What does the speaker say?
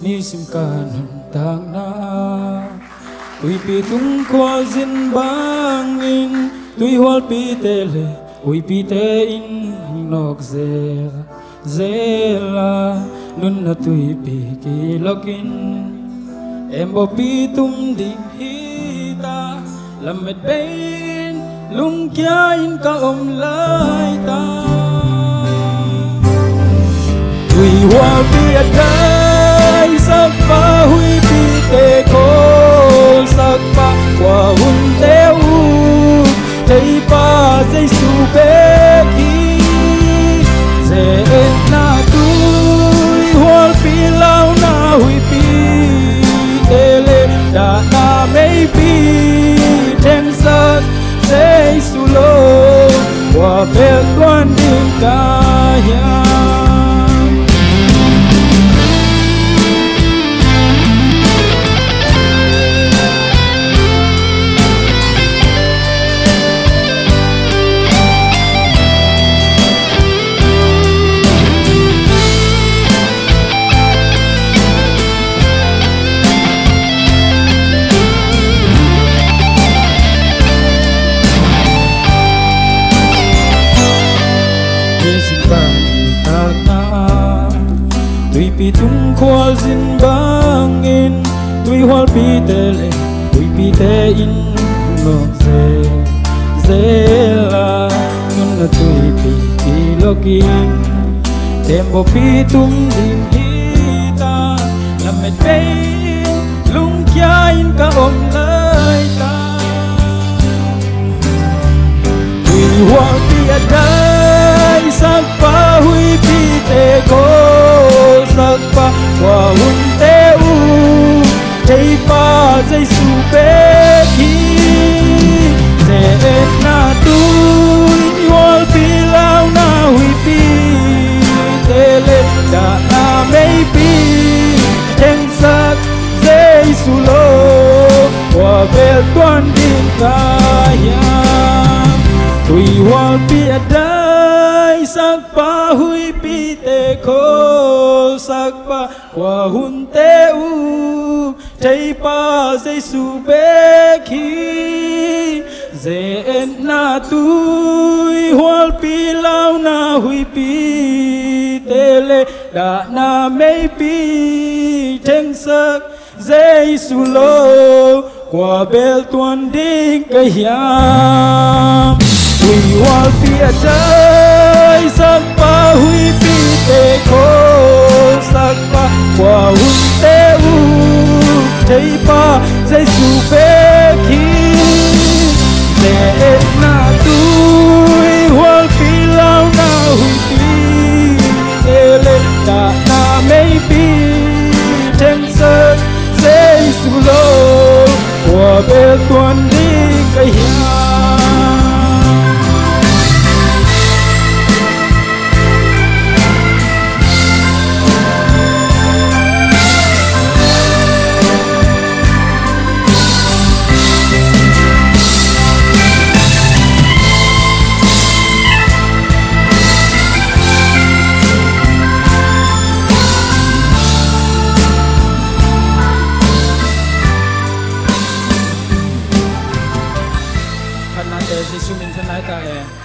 ni sim kanon tang na ui pi tung kwa zin bangin tui hol pi tele ui pi te in nok zela nun na tui pi ki lokin em bo pi tum ding hita lamet bain lung kia in ka lai ta tui hoa pi at kai sak pa hui pi te ko sak pa qua hun te u thấy pa dây su be ki ze na tui hoa pi lao na hui pi te le da na mei pi ten sak dây su lo qua pe quan ding ka ya tui pi tung khol zin bangin tui hol pi te le tui pi te in nok zela nun na tui pi ki lokin tempo pi tum din hita lamet bain lung kia in ka lai ta tui hol pi adai sak pa hui pi te ko sak pa qua hun te u thấy pa dây su be ki ze na tui hol pi lao na hui pi te le da na mei pi ten sak dây su lo qua vel tuan din ka ya tui hol pi adai sak pa hui pi te ko sak pa qua hun te u thấy pa dây su be ki ze na tui hol pi lao na hui pi te le da na mei pi ten sak dây su lo qua bel tuan ding ka hiam tui hol pi adai sak pa hui pi te ko sak pa qua hun te u thấy pa dây su be ki ze na tui hol pi lao na hui pi te le da na mei pi ten sak dây su lo qua bel tuan ding ka hiam Hãy subscribe cho kênh Ghiền Mì Gõ để không bỏ lỡ những video hấp dẫn.